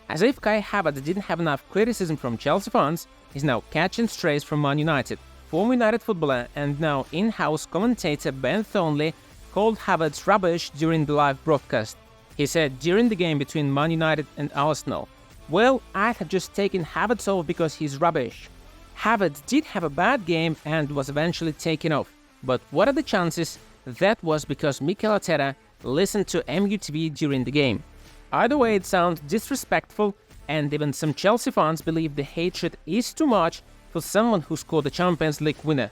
As if Kai Havertz didn't have enough criticism from Chelsea fans, he's now catching strays from Man Utd. Former United footballer and now in-house commentator Ben Thornley called Havertz rubbish during the live broadcast. He said during the game between Man Utd and Arsenal, "Well, I'd have just taken Havertz off because he's rubbish." Havertz did have a bad game and was eventually taken off. But what are the chances that was because Mikel Arteta listened to MUTV during the game? Either way, it sounds disrespectful, and even some Chelsea fans believe the hatred is too much for someone who scored the Champions League winner.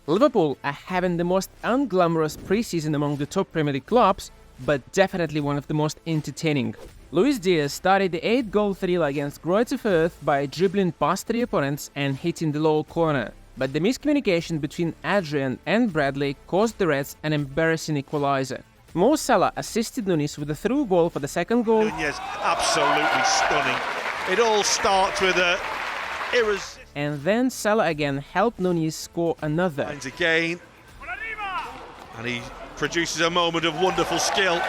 Liverpool are having the most unglamorous preseason among the top Premier League clubs, but definitely one of the most entertaining. Luis Diaz started the 8-goal thriller against Greuther Furth by dribbling past 3 opponents and hitting the low corner. But the miscommunication between Adrian and Bradley caused the Reds an embarrassing equalizer. Mo Salah assisted Nunez with a through ball for the second goal. Nunez, absolutely stunning. It all starts with a irresistible. And then Salah again helped Nunez score another. Again, and he produces a moment of wonderful skill.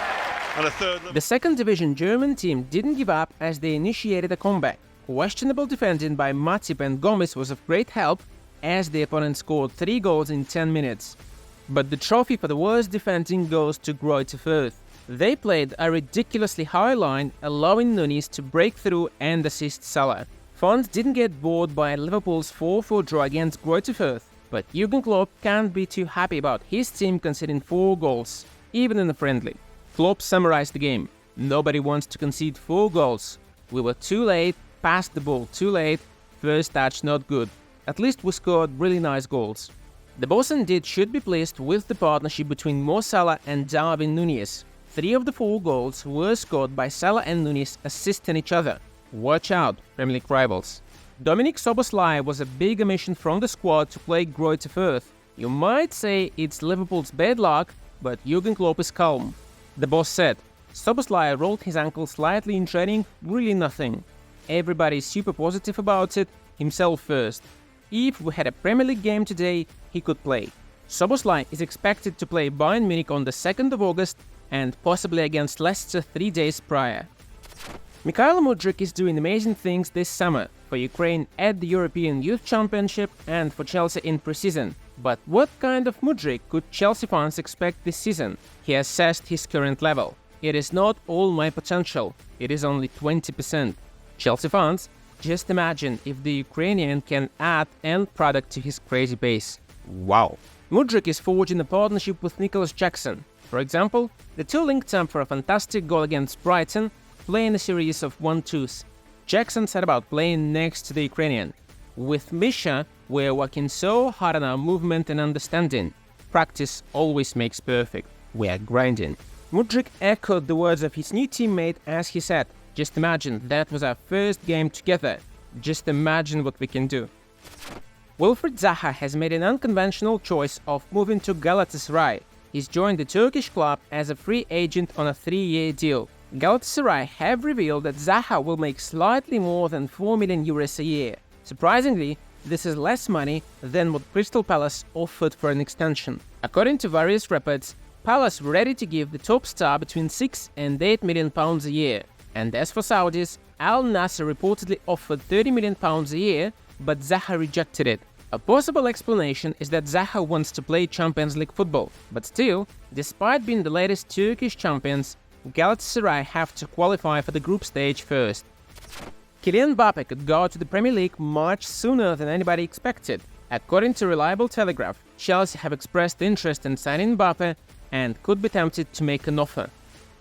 And a third. The second division German team didn't give up as they initiated a comeback. Questionable defending by Matip and Gomez was of great help as the opponent scored 3 goals in 10 minutes. But the trophy for the worst defending goes to Greuther Furth. They played a ridiculously high line, allowing Nunez to break through and assist Salah. Fans didn't get bored by Liverpool's 4-4 draw against Greuther Furth, but Jurgen Klopp can't be too happy about his team conceding 4 goals, even in a friendly. Klopp summarized the game: "Nobody wants to concede 4 goals. We were too late, passed the ball too late, first touch not good. At least we scored really nice goals." The boss indeed should be pleased with the partnership between Mo Salah and Darwin Nunez. 3 of the 4 goals were scored by Salah and Nunez assisting each other. Watch out, Premier League rivals. Dominik Szoboszlai was a big omission from the squad to play Greuther Furth. You might say it's Liverpool's bad luck, but Jurgen Klopp is calm. The boss said, "Szoboszlai rolled his ankle slightly in training, really nothing. Everybody is super positive about it, himself first. If we had a Premier League game today, he could play." Szoboszlai is expected to play Bayern Munich on the 2nd of August and possibly against Leicester 3 days prior. Mikhail Mudryk is doing amazing things this summer, for Ukraine at the European Youth Championship and for Chelsea in pre-season. But what kind of Mudryk could Chelsea fans expect this season? He assessed his current level. "It is not all my potential, it is only 20%. Chelsea fans, just imagine if the Ukrainian can add end product to his crazy pace. Wow. Mudryk is forging a partnership with Nicholas Jackson. For example, the two linked up for a fantastic goal against Brighton, playing a series of 1-2s. Jackson said about playing next to the Ukrainian: "With Misha, we're working so hard on our movement and understanding. Practice always makes perfect. We are grinding." Mudryk echoed the words of his new teammate as he said, "Just imagine that was our first game together. Just imagine what we can do." Wilfried Zaha has made an unconventional choice of moving to Galatasaray. He's joined the Turkish club as a free agent on a 3-year deal. Galatasaray have revealed that Zaha will make slightly more than 4 million euros a year. Surprisingly, this is less money than what Crystal Palace offered for an extension. According to various reports, Palace were ready to give the top star between 6 and 8 million pounds a year. And as for Saudis, Al Nassr reportedly offered 30 million pounds a year, but Zaha rejected it. A possible explanation is that Zaha wants to play Champions League football, but still, despite being the latest Turkish champions, Galatasaray have to qualify for the group stage first. Kylian Mbappe could go to the Premier League much sooner than anybody expected. According to Reliable Telegraph, Chelsea have expressed interest in signing Mbappe and could be tempted to make an offer.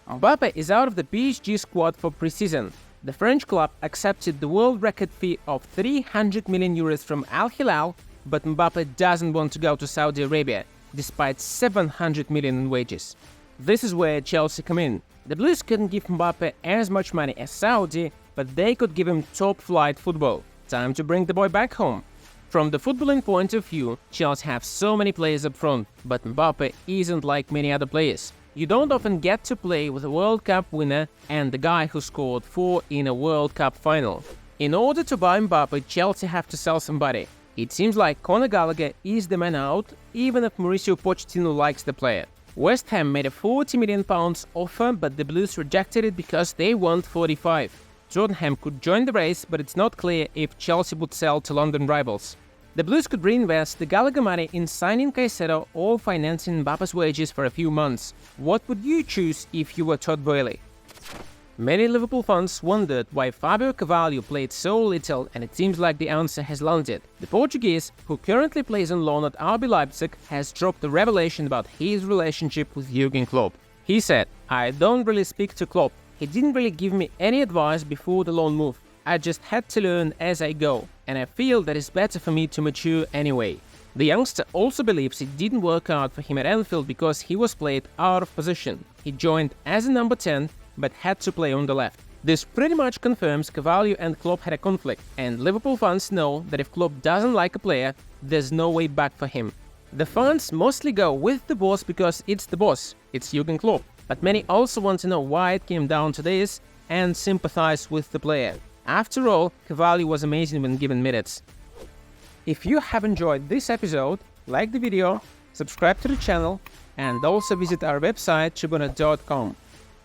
Mbappe is out of the PSG squad for pre-season. The French club accepted the world record fee of 300 million euros from Al Hilal, but Mbappe doesn't want to go to Saudi Arabia, despite 700 million in wages. This is where Chelsea come in. The Blues couldn't give Mbappe as much money as Saudi, but they could give him top-flight football. Time to bring the boy back home. From the footballing point of view, Chelsea have so many players up front, but Mbappe isn't like many other players. You don't often get to play with a World Cup winner and the guy who scored 4 in a World Cup final. In order to buy Mbappe, Chelsea have to sell somebody. It seems like Conor Gallagher is the man out, even if Mauricio Pochettino likes the player. West Ham made a £40 million offer, but the Blues rejected it because they want 45. Tottenham could join the race, but it's not clear if Chelsea would sell to London rivals. The Blues could reinvest the Gallagher money in signing Caicedo or financing Mbappe's wages for a few months. What would you choose if you were Todd Boehly? Many Liverpool fans wondered why Fabio Carvalho played so little, and it seems like the answer has landed. The Portuguese, who currently plays on loan at RB Leipzig, has dropped a revelation about his relationship with Jurgen Klopp. He said, "I don't really speak to Klopp. He didn't really give me any advice before the loan move. I just had to learn as I go, and I feel that it's better for me to mature anyway." The youngster also believes it didn't work out for him at Anfield because he was played out of position. He joined as a number 10, but had to play on the left. This pretty much confirms Carvalho and Klopp had a conflict, and Liverpool fans know that if Klopp doesn't like a player, there's no way back for him. The fans mostly go with the boss because it's the boss, it's Jurgen Klopp, but many also want to know why it came down to this and sympathize with the player. After all, Carvalho was amazing when given minutes. If you have enjoyed this episode, like the video, subscribe to the channel, and also visit our website TRIBUNA.com.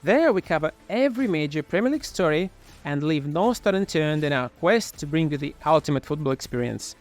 There we cover every major Premier League story and leave no stone unturned in our quest to bring you the ultimate football experience.